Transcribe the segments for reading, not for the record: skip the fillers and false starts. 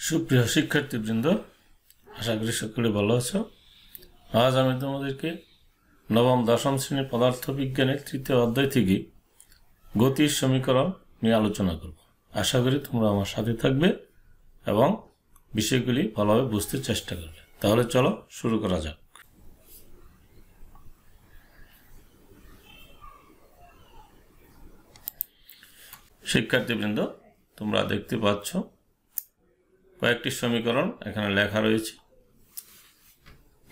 সুপ্রিয় শিক্ষার্থীবৃন্দ, আশা করি সকলে ভালো আছো। আজ আমি তোমাদেরকে নবম দশম শ্রেণীর পদার্থবিজ্ঞানের তৃতীয় অধ্যায় থেকে গতির সমীকরণ নিয়ে আলোচনা করব। আশা করি তোমরা আমার সাথে থাকবে এবং বিষয়গুলি ভালোভাবে বুঝতে চেষ্টা করবে। তাহলে চলো শুরু করা যাক। শিক্ষার্থীবৃন্দ, তোমরা দেখতে পাচ্ছ কয়েকটি সমীকরণ এখানে লেখা রয়েছে।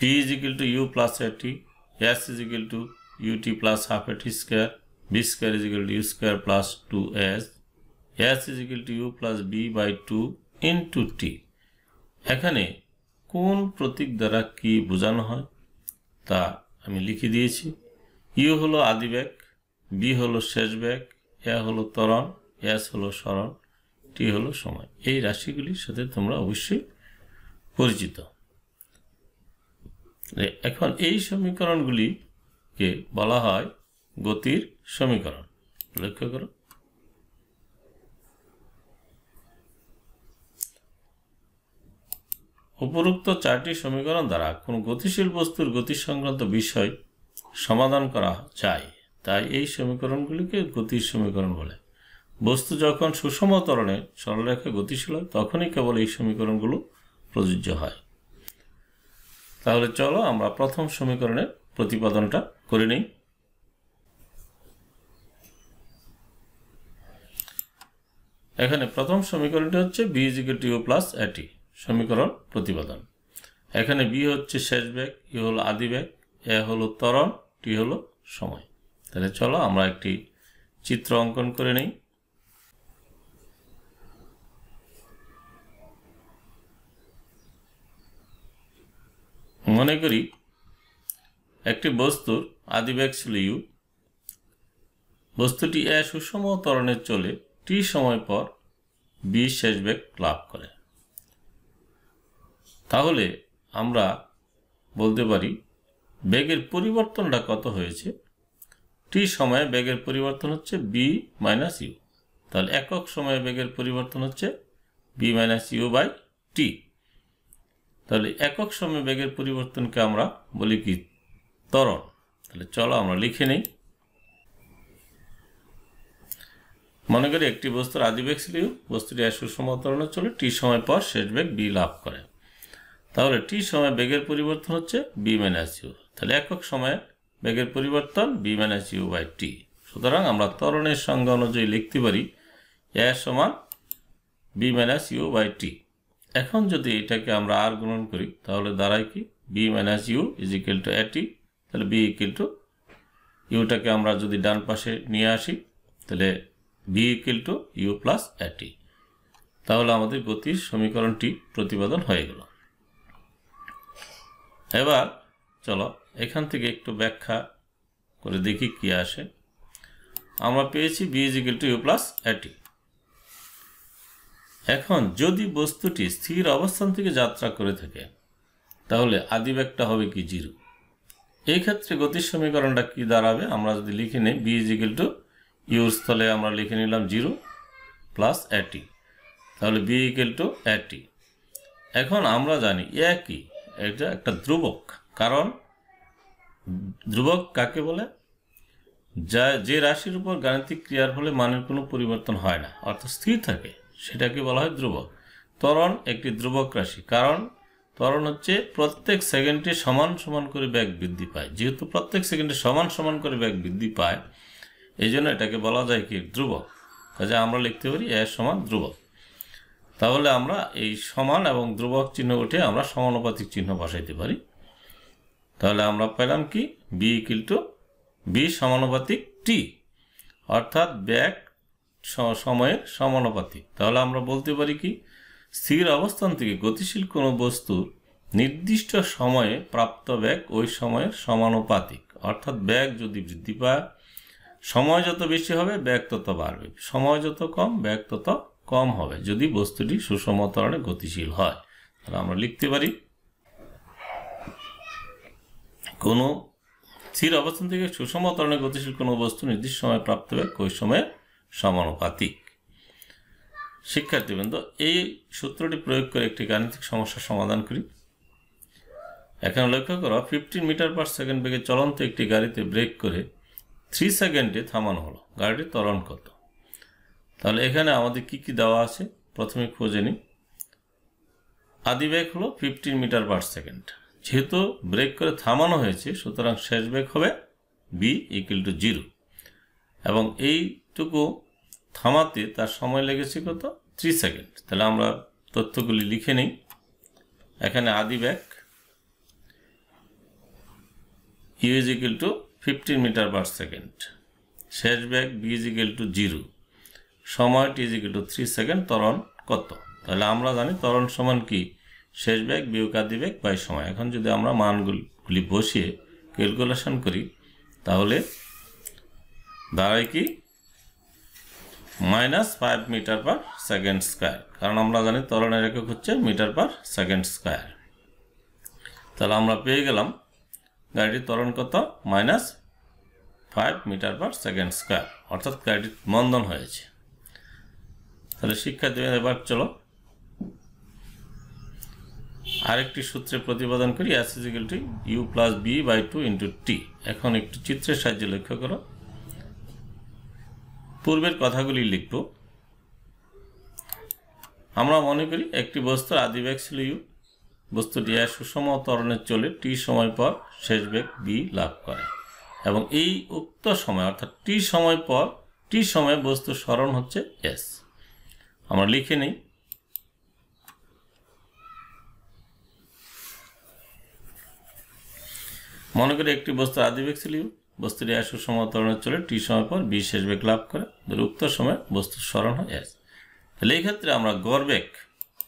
p = u plus at, s = ut plus half at square, b square = u square plus 2s, s = u plus b by 2 into t। এখানে কোন প্রতীক দ্বারা কি বোঝানো হয় তা আমি লিখে দিয়েছি। u হলো আদি বেগ, b হলো শেষ বেগ, a হলো ত্বরণ, s হলো সরণ, t হলো সময়। এই রাশিগুলির সাথে তোমরা অবশ্যই পরিচিত। এখন এই সমীকরণগুলিকে বলা হয় গতির সমীকরণ। লক্ষ্য করো, উপরোক্ত চারটি সমীকরণ দ্বারা কোনো গতিশীল বস্তুর গতি সংক্রান্ত বিষয় সমাধান করা যায়, তাই এই সমীকরণগুলিকে গতির সমীকরণ বলে। বস্তু যখন সুষম ত্বরণে সরলরেখা গতিশীল হয় তখনই কেবল এই সমীকরণগুলো প্রযোজ্য হয়। তাহলে চলো আমরা প্রথম সমীকরণের প্রতিপাদনটা করে নিই। এখানে প্রথম সমীকরণটি হচ্ছে b = u plus at, সমীকরণ প্রতিপাদন। এখানে b হচ্ছে শেষ বেগ, u হলো আদি বেগ, a হলো ত্বরণ, t হলো সময়। তাহলে চলো আমরা একটি চিত্র অঙ্কন করে নিই। মনে করি একটি বস্তুর আদি বেগ ছিল u, বস্তুটি a সুষম ত্বরণে চলে t সময় পর b শেষ বেগ লাভ করে। তাহলে আমরা বলতে পারি বেগের পরিবর্তনটা কত হয়েছে। t সময়ে বেগের পরিবর্তন হচ্ছে b - u। তাহলে একক সময়ে বেগের পরিবর্তন হচ্ছে b - u বাই t। তাহলে একক সময়ে বেগের পরিবর্তনকে আমরা বলি কি? ত্বরণ। তাহলে চলো আমরা লিখে নিই। মনে করি একটি বস্তুর আদি বেগ ছিল u, বস্তুটি সুষম ত্বরণে চলে t সময় পর শেষ বেগ b লাভ করে। তাহলে t সময়ে বেগের পরিবর্তন হচ্ছে b - u। তাহলে একক সময়ে বেগের পরিবর্তন b - u বাই t। সুতরাং আমরা ত্বরণের সংজ্ঞা অনুযায়ী লিখতে পারি a সমান b - u বাই t। এখন যদি এটাকে আমরা আর গুণন করি তাহলে দাঁড়ায় কি? b - u = at। তাহলে b = uটাকে আমরা যদি ডান পাশে নিয়ে আসি তাহলে b = u plus at। তাহলে আমাদের গতির সমীকরণটি প্রতিপাদন হয়ে গেল। এবার চলো এখান থেকে একটু ব্যাখ্যা করে দেখি কি আসে। আমরা পেয়েছি b = u plus at। এখন যদি বস্তুটি স্থির অবস্থান থেকে যাত্রা করে থাকে তাহলে আদি বেগটা হবে কি? 0। এই ক্ষেত্রে গতির সমীকরণটা কি দাঁড়াবে? আমরা যদি লিখে নিই b = u স্থলে আমরা লিখে নিলাম 0 plus at। তাহলে b = at। এখন আমরা জানি a কি? এটা একটা ধ্রুবক। কারণ ধ্রুবক কাকে বলে? যে রাশির উপর গাণিতিক ক্রিয়ার ফলে মানের কোনো পরিবর্তন হয় না, অর্থাৎ স্থির থাকে, সেটাকে বলা হয় ধ্রুবক। ত্বরণ একটি ধ্রুবক রাশি, কারণ ত্বরণ হচ্ছে প্রত্যেক সেকেন্ডে সমান সমান করে বেগ বৃদ্ধি পায়। যেহেতু প্রত্যেক সেকেন্ডে সমান সমান করে বেগ বৃদ্ধি পায়, এই জন্য এটাকে বলা যায় কি? ধ্রুবক। কাজে আমরা লিখতে পারি a সমান ধ্রুবক। তাহলে আমরা এই সমান এবং ধ্রুবক চিহ্ন উঠে আমরা সমানুপাতিক চিহ্ন বসাইতে পারি। তাহলে আমরা পেলাম কি? b সমানুপাতিক t, অর্থাৎ বেগ সময়ের সমানুপাতিক। তাহলে আমরা বলতে পারি কি? স্থির অবস্থান থেকে গতিশীল কোনো বস্তুর নির্দিষ্ট সময়ে প্রাপ্ত বেগ ওই সময়ের সমানুপাতিক। অর্থাৎ বেগ যদি বৃদ্ধি পায়, সময় যত বেশি হবে বেগ তত বাড়বে, সময় যত কম বেগ তত কম হবে যদি বস্তুটি সুষম ত্বরণে গতিশীল হয়। তাহলে আমরা লিখতে পারি কোনো স্থির অবস্থান থেকে সুষম ত্বরণে গতিশীল কোনো বস্তু নির্দিষ্ট সময়ে প্রাপ্ত বেগ ওই সময়ের সমানুপাতিক। শিক্ষার্থীবৃন্দ, এই সূত্রটি প্রয়োগ করে একটি গাণিতিক সমস্যার সমাধান করি। এখানে লক্ষ্য করো 15 মিটার পার সেকেন্ড বেগে চলন্ত একটি গাড়িতে ব্রেক করে 3 সেকেন্ডে থামানো হলো। গাড়িটির ত্বরণ কত? তাহলে এখানে আমাদের কি কি দেওয়া আছে প্রথমে খুঁজে নিই। আদি বেগ হলো 15 মিটার পার সেকেন্ড। যেহেতু ব্রেক করে থামানো হয়েছে, সুতরাং শেষ বেগ হবে b = 0, এবং এইটুকু থামাতে তার সময় লেগেছে কত? 3 সেকেন্ড। তাহলে আমরা তথ্যগুলি লিখে নিই। এখানে আদি বেগ u = 15 মিটার পার সেকেন্ড, শেষ বেগ b = 0, সময় t = 3 সেকেন্ড, ত্বরণ কত? তাহলে আমরা জানি ত্বরণ সমান কি? শেষ বেগ বিয়োগ আদি বেগ বাই সময়। এখন যদি আমরা মানগুলি বসিয়ে ক্যালকুলেশন করি তাহলে দাঁড়ায় কি? -5 মিটার পার সেকেন্ড স্কয়ার, কারণ আমরা জানি ত্বরণের একক হচ্ছে মিটার পার সেকেন্ড স্কয়ার। তাহলে আমরা পেয়ে গেলাম গাড়িটির ত্বরণ কত? -5 মিটার পার সেকেন্ড স্কয়ার, অর্থাৎ গাড়িটির মন্দন হয়েছে। তাহলে শিক্ষার্থীরা এবার চলো আরেকটি সূত্রে প্রতিপাদন করি। s = u + b/2 × t। এখন একটু চিত্রের সাহায্যে লক্ষ্য করো। পূর্বের কথাগুলি লিখব। আমরা মনে করি একটি বস্তুর আদি বেগ ছিল u, বস্তুটি সুষম ত্বরণে চলে t সময় পর শেষ বেগ b লাভ করে, এবং এই উক্ত সময় অর্থাৎ t সময় পর t সময়ে বস্তুর সরণ হচ্ছে s। আমরা লিখে নিই। মনে করি একটি বস্তুর আদি বেগ ছিল u, বস্তুটি সুষম ত্বরণে চলে t সময় পর b শেষ বেগ লাভ করে, উক্ত সময় বস্তুর সরণ হয় s। তাহলে এই ক্ষেত্রে আমরা গড় বেগ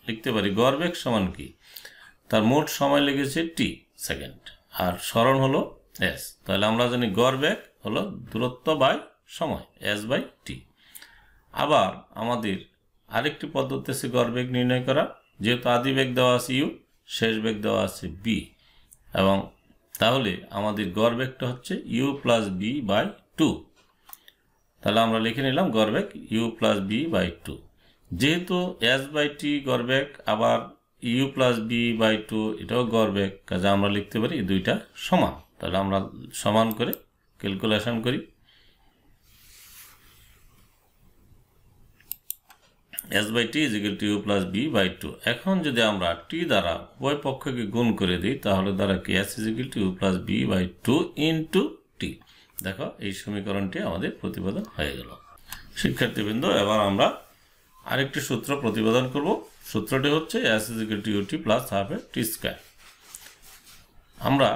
লিখতে পারি। গড় বেগ সমান কি? তার মোট সময় লেগেছে t সেকেন্ড আর সরণ হলো s। তাহলে আমরা জানি গড় বেগ হলো দূরত্ব বাই সময়, s/t। আবার আমাদের আরেকটি পদ্ধতি আছে গড় বেগ নির্ণয় করা। যেহেতু আদি বেগ দেওয়া আছে u, শেষ বেগ দেওয়া আছে b, এবং তাহলে আমাদের গড় বেগটা হচ্ছে u + b/2। তাহলে আমরা লিখে নিলাম গড় বেগ u + b/2। যেহেতু s/t গড় বেগ, আবার u + b/2 এটাও গড় বেগ, কাজে আমরা লিখতে পারি এই দুইটা সমান। তাহলে আমরা সমান করে ক্যালকুলেশন করি। s/t = u + b/2। এখন যদি আমরা t দ্বারা উভয় পক্ষকে গুণ করে দিই তাহলে দ্বারা কি? s = u + b/2 × t। দেখো এই সমীকরণটি আমাদের প্রতিপাদন হয়ে গেল। শিক্ষার্থীবৃন্দ, এবার আমরা আরেকটি সূত্র প্রতিপাদন করব। সূত্রটি হচ্ছে s = ut + ½ t²। আমরা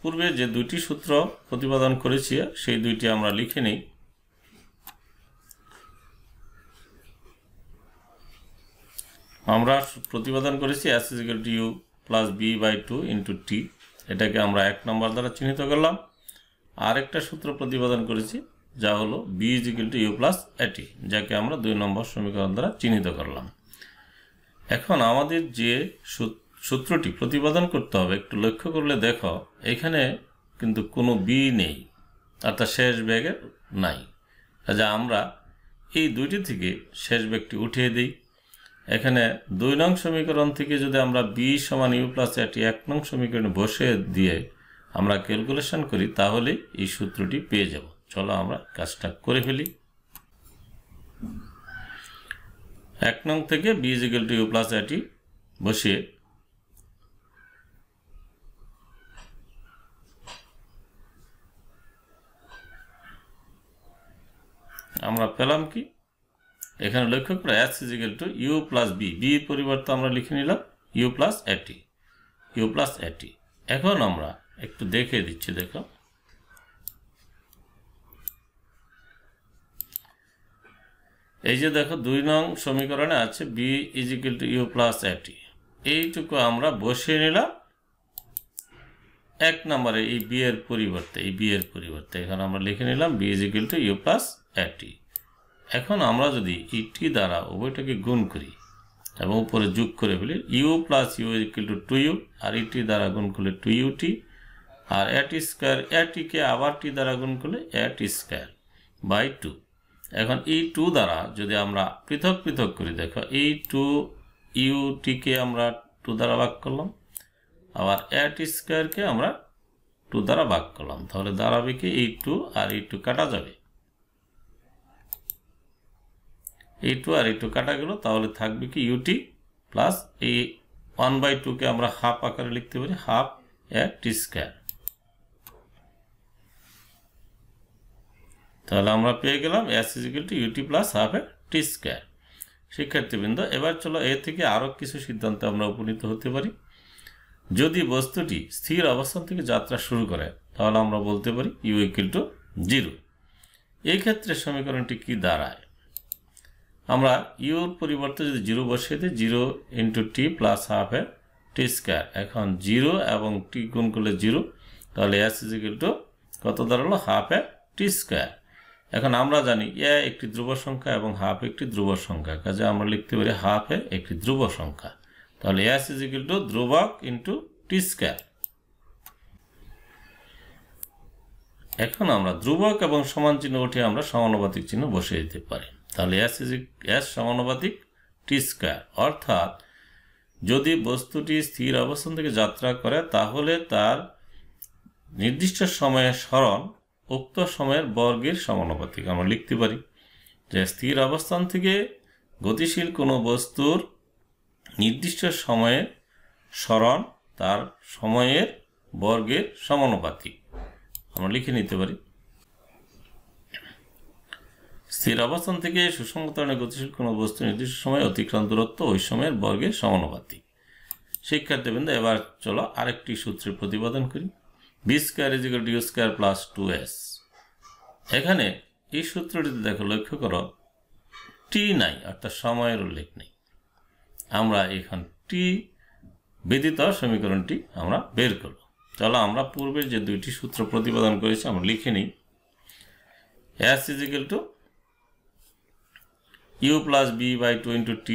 পূর্বে যে দুইটি সূত্র প্রতিপাদন করেছি সেই দুইটি আমরা লিখে নিই। আমরা প্রতিপাদন করেছি s = u + b/2 × t, এটাকে আমরা 1 নম্বর দ্বারা চিহ্নিত করলাম। আরেকটা সূত্র প্রতিপাদন করেছি যা হলো b = u + at, যাকে আমরা 2 নম্বর সমীকরণ দ্বারা চিহ্নিত করলাম। এখন আমাদের যে সূত্রটি প্রতিপাদন করতে হবে একটু লক্ষ্য করলে দেখো এখানে কিন্তু কোনো b নেই, অর্থাৎ শেষ বেগের নাই। কাজে আমরা এই দুইটি থেকে শেষ বেগটি উঠিয়ে দিই। এখানে 2 নং সমীকরণ থেকে যদি আমরা b = u + at 1 নং সমীকরণে বসে দিয়ে আমরা ক্যালকুলেশন করি তাহলে এই সূত্রটি পেয়ে যাব। চলো আমরা কাজটা করে ফেলি। 1 নং থেকে b = u + at বসিয়ে আমরা পেলাম কি? এখানে লক্ষ্য করে s = u + b, b এর পরিবর্তে আমরা লিখে নিলাম u + at, u + at। এখন আমরা একটু দেখে দিচ্ছি। দেখো এই যে দেখো 2 নং সমীকরণে আছে b = u + at, এইটুকু আমরা বসিয়ে নিলাম 1 নম্বরে এই b এর পরিবর্তে এখানে আমরা লিখে নিলাম b = u + at। এখন আমরা যদি এই t দ্বারা উভয়টাকে গুণ করি এবং উপরে যোগ করে ফেলি u + u = 2u, আর এই t দ্বারা গুণ করলে 2ut, আর at² at কে আবার t দ্বারা গুণ করলে at² / 2। এখন এই 2 দ্বারা যদি আমরা পৃথক পৃথক করি, দেখো এই 2 ইউটিকে আমরা 2 দ্বারা ভাগ করলাম, আবার টি স্কোয়ারকে আমরা 2 দ্বারা ভাগ করলাম, তাহলে দাঁড়াবে কি এই 2 আর এই 2 কাটা যাবে, এই 2 আর এই 2 কাটা গেল, তাহলে থাকবে কি ইউটি প্লাস এই 1/2কে আমরা হাফ আকারে লিখতে পারি, হাফ টি স্কোয়ার। তাহলে আমরা পেয়ে গেলাম s = ইউটি প্লাস হাফ টি স্কোয়ার। শিক্ষার্থীবৃন্দ, এবার চলো এ থেকে আরও কিছু সিদ্ধান্তে আমরা উপনীত হতে পারি। যদি বস্তুটি স্থির অবস্থান থেকে যাত্রা শুরু করে তাহলে আমরা বলতে পারি u = 0। এই ক্ষেত্রে সমীকরণটি কি দাঁড়ায়? আমরা ইউর পরিবর্তে যদি 0 বসিয়ে দিই, 0 × t প্লাস হাফ টি স্কোয়ার। এখন 0 এবং t গুণ করলে 0, তাহলে s = কত দাঁড়ালো? হাফ টি স্কোয়ার। এখন আমরা জানি এ একটি ধ্রুব সংখ্যা এবং হাফ একটি ধ্রুব সংখ্যা, কাজে আমরা লিখতে পারি হাফ একটি ধ্রুব সংখ্যা, তাহলে s = ধ্রুবক × টি স্কোয়ার। এখন আমরা ধ্রুবক এবং সমান চিহ্ন উঠে আমরা সমানুপাতিক চিহ্ন বসিয়ে দিতে পারি, তাহলে s সমানুপাতিক টি স্কোয়ার। অর্থাৎ যদি বস্তুটি স্থির অবস্থান থেকে যাত্রা করে তাহলে তার নির্দিষ্ট সময়ের সরণ উক্ত সময়ের বর্গের সমানুপাতিক। আমরা লিখতে পারি যে স্থির অবস্থান থেকে গতিশীল কোনো বস্তুর নির্দিষ্ট সময়ে সরণ তার সময়ের বর্গের সমানুপাতিক। আমরা লিখে নিতে পারি স্থির অবস্থান থেকে সুষম ত্বরণে গতিশীল কোনো বস্তু নির্দিষ্ট সময়ে অতিক্রান্ত দূরত্ব ওই সময়ের বর্গের সমানুপাতিক। শিক্ষার্থীবৃন্দ, এবার চলো আরেকটি সূত্রের প্রতিপাদন করি। b² = u² plus 2s। এখানে এই সূত্রটিতে দেখো, লক্ষ্য করো টি নাই, অর্থাৎ সময়ের উল্লেখ নেই। আমরা এখন টি ব্যতীত সমীকরণটি আমরা বের করব। চলো আমরা পূর্বের যে দুইটি সূত্র প্রতিপাদন করেছি আমরা লিখে নিই। s = u plus b/2 × t,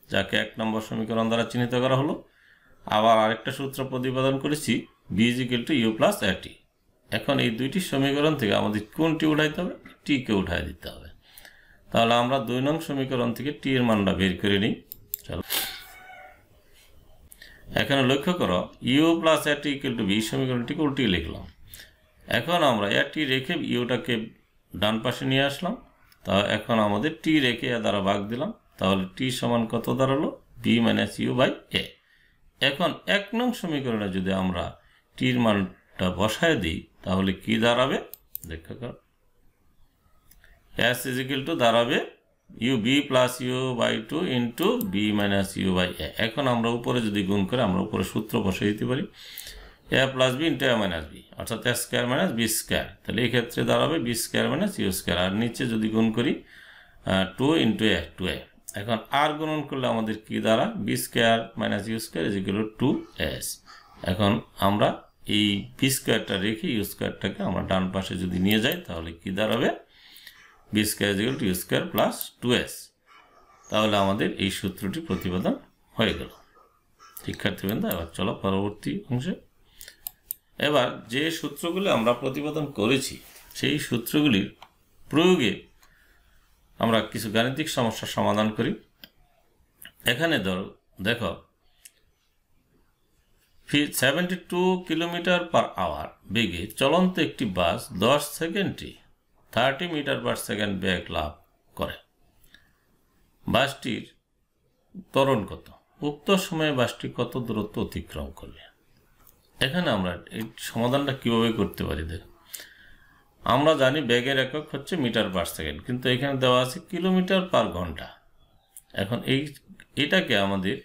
যাকে 1 নম্বর সমীকরণ দ্বারা চিহ্নিত করা হলো। আবার আরেকটা সূত্র প্রতিপাদন করেছি b = u প্লাস t। এখন এই দুইটি সমীকরণ থেকে আমাদের কোনটি উঠাইতে হবে? টিকে উঠাই দিতে হবে। তাহলে আমরা 2 নং সমীকরণ থেকে টি এর মানটা বের করে নিই। চলো, এখানে লক্ষ্য করো u প্লাস t = b সমীকরণটিকে উল্টিয়ে লিখলাম। এখন আমরা টি রেখে ইউটাকে ডান পাশে নিয়ে আসলাম। তা এখন আমাদের টি রেখে এ দ্বারা ভাগ দিলাম, তাহলে টি সমান কত দাঁড়ালো? b - u/a। এখন 1 নং সমীকরণে যদি আমরা টির মানটা বসায় দিই তাহলে কি দাঁড়াবে? দেখো, s = দাঁড়াবে ub plus u/2 × b - u/a। এখন আমরা উপরে যদি গুণ করে আমরা উপরে সূত্র বসিয়ে দিতে পারি a plus b × a - b, অর্থাৎ a² - b²। তাহলে এই ক্ষেত্রে দাঁড়াবে b² - u²। আর নিচে যদি গুণ করি 2 × a 2a। এখন আর গুণন করলে আমাদের কি দাঁড়া? b² - u² = 2s। এখন আমরা এই b²টা রেখে u²টাকে আমরা ডান পাশে যদি নিয়ে যাই তাহলে কি দাঁড়াবে? b² = u² plus 2s। তাহলে আমাদের এই সূত্রটি প্রতিপাদন হয়ে গেল। শিক্ষার্থীবৃন্দ, এবার চলো পরবর্তী অংশে। এবার যে সূত্রগুলি আমরা প্রতিপাদন করেছি সেই সূত্রগুলির প্রয়োগে আমরা কিছু গাণিতিক সমস্যার সমাধান করি। এখানে দেখো 72 কিলোমিটার/আওয়ার বেগে চলন্ত একটি বাস 10 সেকেন্ডে 30 মিটার/সেকেন্ড বেগ লাভ করে। বাসটির ত্বরণ কত? উক্ত সময়ে বাসটি কত দূরত্ব অতিক্রম করবে? এখানে আমরা এই সমাধানটা কিভাবে করতে পারি? দেখো, আমরা জানি বেগের একক হচ্ছে মিটার/সেকেন্ড, কিন্তু এখানে দেওয়া আছে কিলোমিটার/ঘন্টা। এখন এটাকে আমাদের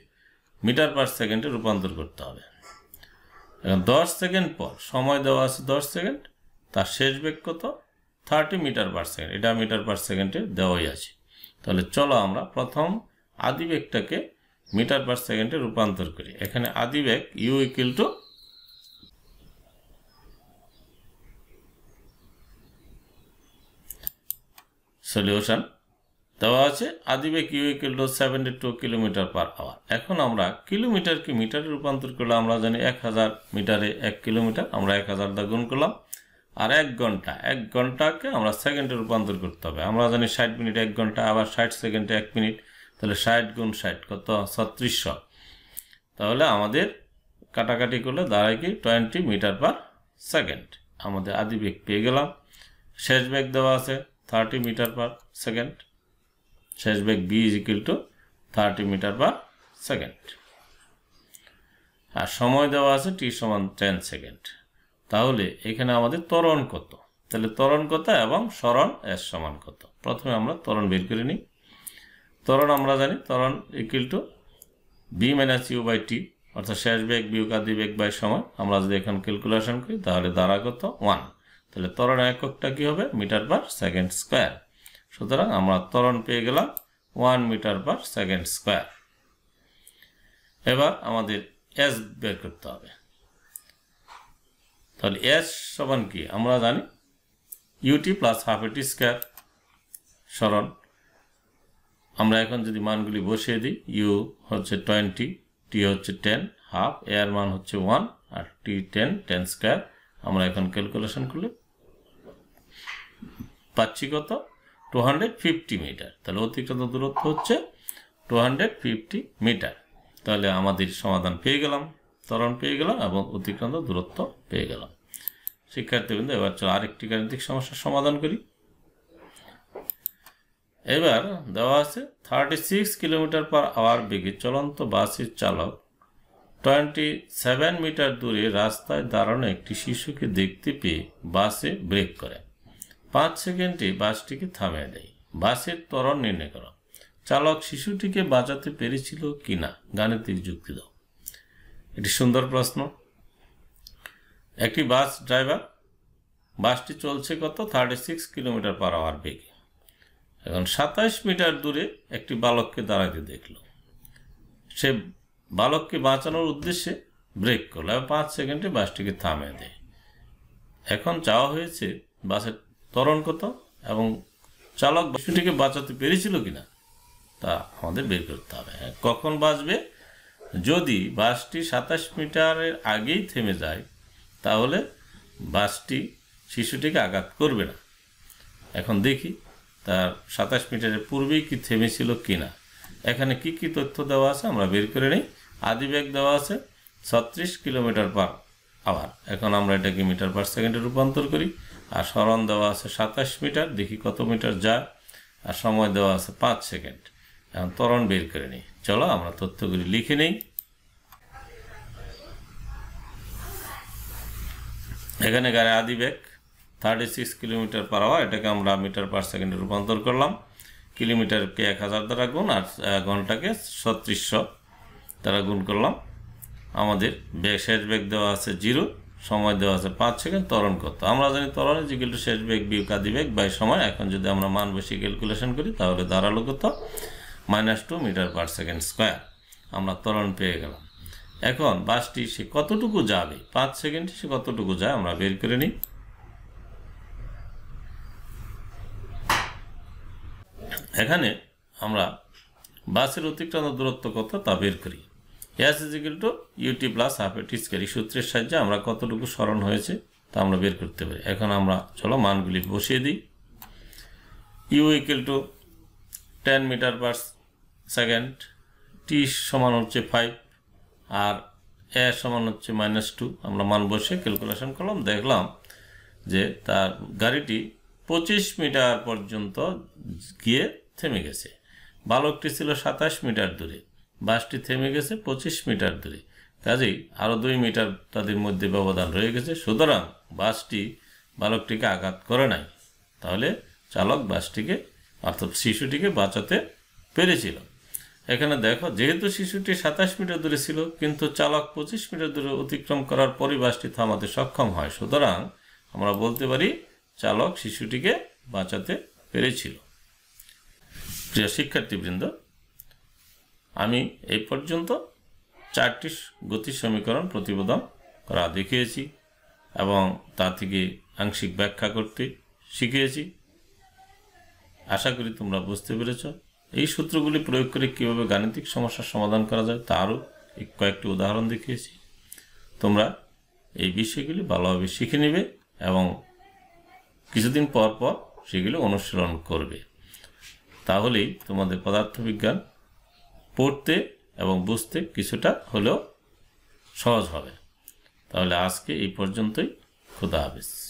মিটার/সেকেন্ডে রূপান্তর করতে হবে। এখন 10 সেকেন্ড পর সময় দেওয়া আছে 10 সেকেন্ড, তার শেষ বেগ কত? 30 মিটার/সেকেন্ড। এটা মিটার/সেকেন্ডে দেওয়াই আছে। তাহলে চলো আমরা প্রথম আদি বেগটাকে মিটার/সেকেন্ডে রূপান্তর করি। এখানে আদি বেগ u = সলিউশন দেওয়া আছে, আদি বেগ u = 72 কিলোমিটার/আওয়ার। এখন আমরা কিলোমিটারকে মিটারে রূপান্তর করলে আমরা জানি 1000 মিটারে 1 কিলোমিটার, আমরা 1000 দ্বারা গুণ করলাম। আর 1 ঘন্টা, 1 ঘন্টাকে আমরা সেকেন্ডে রূপান্তর করতে হবে। আমরা জানি 60 মিনিট 1 ঘন্টা, আবার 60 সেকেন্ডে 1 মিনিট, তাহলে 60 গুণ 60 কত? 3600। তাহলে আমাদের কাটাকাটি করলে দাঁড়ায় কি 20 মিটার পার সেকেন্ড। আমাদের আদি বেগ পেয়ে গেলাম। শেষ বেগ দেওয়া আছে 30 মিটার পার সেকেন্ড। শেষ বেগ b = 30 মিটার পার সেকেন্ড। আর সময় দেওয়া আছে t = 10 সেকেন্ড। তাহলে এখানে আমাদের ত্বরণ কত? তাহলে ত্বরণ কত এবং সরণ s সমান কত? প্রথমে আমরা ত্বরণ বের করে নিই। ত্বরণ আমরা জানি ত্বরণ = b - u/t, অর্থাৎ শেষ বেগ বিয়োগ আদি বেগ বাই সময়। আমরা যদি এখন ক্যালকুলেশন করি তাহলে দাঁড়া কত? 1। তাহলে ত্বরণ এককটা কি হবে? Metre per second square. সুতরাং আমরা ত্বরণ পেয়ে গেলাম 1 মিটার পার সেকেন্ড স্কয়ার। এবার আমাদের s বের করতে হবে। তাহলে s সমান কি? আমরা জানি ut + হাফ at স্কয়ার সরণ। আমরা এখন যদি মানগুলি বসিয়ে দিই, u হচ্ছে 20, t হচ্ছে 10, হাফ, এর মান হচ্ছে 1 আর t 10 স্কয়ার। আমরা এখন ক্যালকুলেশন করলে পাচ্ছি কত? 250 মিটার। তাহলে অতিক্রান্ত দূরত্ব হচ্ছে 250 মিটার। তাহলে আমাদের সমাধান পেয়ে গেলাম, ত্বরণ পেয়ে গেলাম এবং অতিক্রান্ত দূরত্ব পেয়ে গেলাম। শিক্ষার্থীবৃন্দ, এবার চলো আরেকটি গাণিতিক সমস্যার সমাধান করি। এবার দেওয়া আছে 36 কিলোমিটার পার আওয়ার বেগে চলন্ত বাসের চালক 27 মিটার দূরে রাস্তায় দাঁড়ানো একটি শিশুকে দেখতে পেয়ে বাসে ব্রেক করে 5 সেকেন্ডে বাসটিকে থামিয়ে দেয়। বাসের ত্বরণ নির্ণয় করো। চালক শিশুটিকে বাঁচাতে পেরেছিল কিনা গাণিতিক যুক্তি দাও। এটি সুন্দর প্রশ্ন। একটি বাস ড্রাইভার, বাসটি চলছে কত? 36 কিলোমিটার পার আওয়ার বেগে। এখন 27 মিটার দূরে একটি বালককে দাঁড়াতে দেখল। সে বালককে বাঁচানোর উদ্দেশ্যে ব্রেক করলো এবং 5 সেকেন্ডে বাসটিকে থামিয়ে দেয়। এখন চাওয়া হয়েছে বাসের ত্বরণ কত এবং চালক শিশুটিকে বাঁচাতে পেরেছিল কিনা তা আমাদের বের করতে হবে। কখন বাঁচবে? যদি বাসটি 27 মিটারের আগেই থেমে যায় তাহলে বাসটি শিশুটিকে আঘাত করবে না। এখন দেখি তার 27 মিটারের পূর্বেই কি থেমেছিল কিনা। এখানে কি কি তথ্য দেওয়া আছে আমরা বের করে নিই। আদি বেগ দেওয়া আছে 36 কিলোমিটার পার আওয়ার। এখন আমরা এটাকে মিটার পার সেকেন্ডে রূপান্তর করি। আর সরণ দেওয়া আছে 27 মিটার, দেখি কত মিটার যায়। আর সময় দেওয়া আছে 5 সেকেন্ড। এখন ত্বরণ বের করে নিই। চলো আমরা তথ্যগুলি লিখে নিই। এখানে গাড়ি আদি বেগ 36 কিলোমিটার পার আওয়ার, এটাকে আমরা মিটার পার সেকেন্ডে রূপান্তর করলাম। কিলোমিটারকে 1000 দ্বারা গুণ আর ঘন্টাকে 3600 দ্বারা গুণ করলাম। আমাদের শেষ বেগ দেওয়া আছে 0, সময় দেওয়া আছে 5 সেকেন্ড। ত্বরণ কত? আমরা জানি ত্বরণ = শেষ বেগ বিয়োগ আদি বেগ বাই সময়। এখন যদি আমরা মান বসে ক্যালকুলেশন করি তাহলে দাঁড়ালো কত? -2 মিটার পার সেকেন্ড স্কয়ার। আমরা ত্বরণ পেয়ে গেলাম। এখন বাসটি সে কতটুকু যাবে, 5 সেকেন্ডে সে কতটুকু যায় আমরা বের করে নিই। এখানে আমরা বাসের অতিক্রান্ত দূরত্ব কত তা বের করি। s = ut + half at square. এই সূত্রের সাহায্যে আমরা কতটুকু সরণ হয়েছে তা আমরা বের করতে পারি। এখন আমরা চলো মানগুলি বসিয়ে দিই। u = 10 metre per second, t সমান হচ্ছে 5 আর a সমান হচ্ছে -2। আমরা মান বসে ক্যালকুলেশন করলাম, দেখলাম যে তার গাড়িটি 25 মিটার পর্যন্ত গিয়ে থেমে গেছে। বালকটি ছিল 27 মিটার দূরে, বাসটি থেমে গেছে 25 মিটার দূরে। কাজেই আরও 2 মিটার তাদের মধ্যে ব্যবধান রয়ে গেছে। সুতরাং বাসটি বালকটিকে আঘাত করে নাই। তাহলে চালক বাসটিকে অর্থাৎ শিশুটিকে বাঁচাতে পেরেছিল। এখানে দেখো, যেহেতু শিশুটি 27 মিটার দূরে ছিল কিন্তু চালক 25 মিটার দূরে অতিক্রম করার পরই বাসটি থামাতে সক্ষম হয়। সুতরাং আমরা বলতে পারি চালক শিশুটিকে বাঁচাতে পেরেছিল। প্রিয় শিক্ষার্থীবৃন্দ, আমি এই পর্যন্ত 4টি গতি সমীকরণ প্রতিপাদন করা দেখিয়েছি এবং তা থেকে আংশিক ব্যাখ্যা করতে শিখিয়েছি। আশা করি তোমরা বুঝতে পেরেছ। এই সূত্রগুলি প্রয়োগ করে কীভাবে গাণিতিক সমস্যার সমাধান করা যায় তারও কয়েকটি উদাহরণ দেখিয়েছি। তোমরা এই বিষয়গুলি ভালোভাবে শিখে নেবে এবং কিছুদিন পর পর সেগুলো অনুশীলন করবে। তাহলেই তোমাদের পদার্থবিজ্ঞান পড়তে এবং বুঝতে কিছুটা হলেও সহজ হবে। তাহলে আজকে এই পর্যন্তই। খোদা হাফেজ।